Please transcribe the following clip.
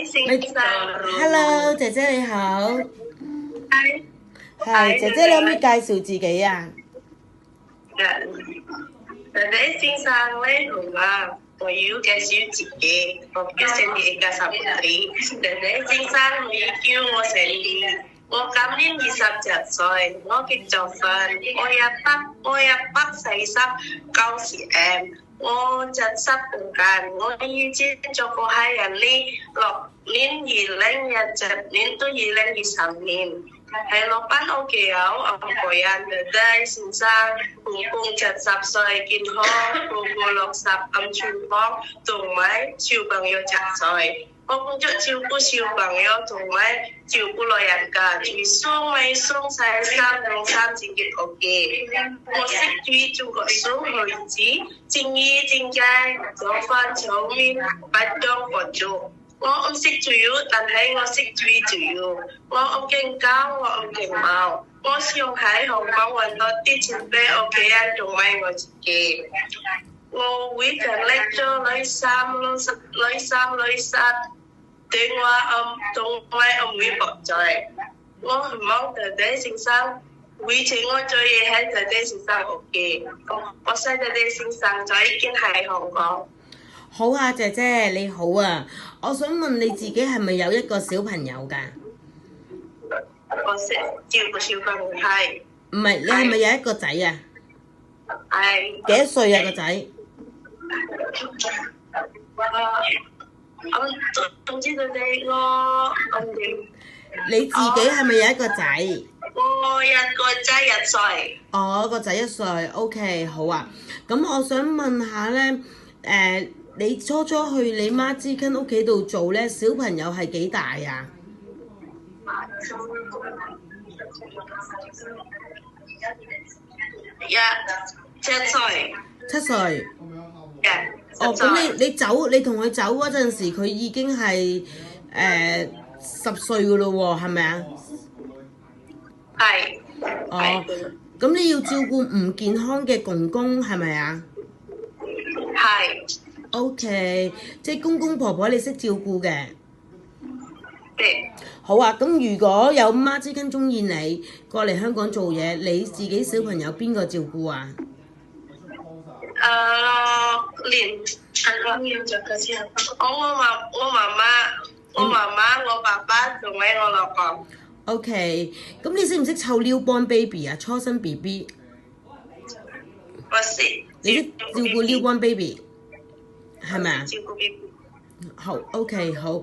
先生，Hello，姐姐你好，係係姐姐，你可唔可以介紹自己啊？姐先生咧好啦，我要介紹自己，我叫 Sandy Eka Saputri。姐先生可以叫我 Sandy。我今年27歲，我結咗婚，我140cm，我70公斤，我以前做過係人呢6年、2017年到2023年。喺落班屋企有我個人嘅爹先生，公公70歲，健康，姑姑60，咁廚房同埋小朋友7歲。我工作照顧小朋友同埋照顧老人家，煮餸燜餸洗衫同衫整潔屋企。我識煮中國餸去煮，蒸魚蒸雞，做飯炒麵，不當不做。我唔識煮肉，但係我識煮肉。我唔驚狗，我唔驚貓。我想喺香港揾多啲錢俾屋企人同埋我自己。我會盡力做女衫、女衫。電話同埋我會駁嘴。我唔望弟弟先生，會請我做嘢喺弟弟先生屋企。我細弟弟先生就已經喺香港。好啊，姐姐你好啊，我想問你自己係咪有一個小朋友㗎？我識照顧小朋友係。唔係，你係咪有一個仔啊？係。幾多歲啊個仔？總之佢哋我你自己係咪有一個仔？我一個仔1歲。哦，個仔1歲 ，OK， 好啊。咁我想問下咧，你初去你媽之根屋企度做咧，小朋友係幾大啊？7歲。7歲。哦，咁你同佢走嗰陣時，佢已經係10歲噶咯喎，係咪啊？係。哦，咁你要照顧唔健康嘅公公係咪啊？係。OK， 即係公公婆婆你識照顧嘅。對。好啊，咁如果有媽之根中意你過嚟香港做嘢，你自己小朋友邊個照顧啊？我媽媽、我爸爸同埋我老公。OK， 咁你識唔識湊 newborn baby 啊？初生 BB。我識。你識照顧 newborn baby 係咪啊？照顧 BB。好 OK 好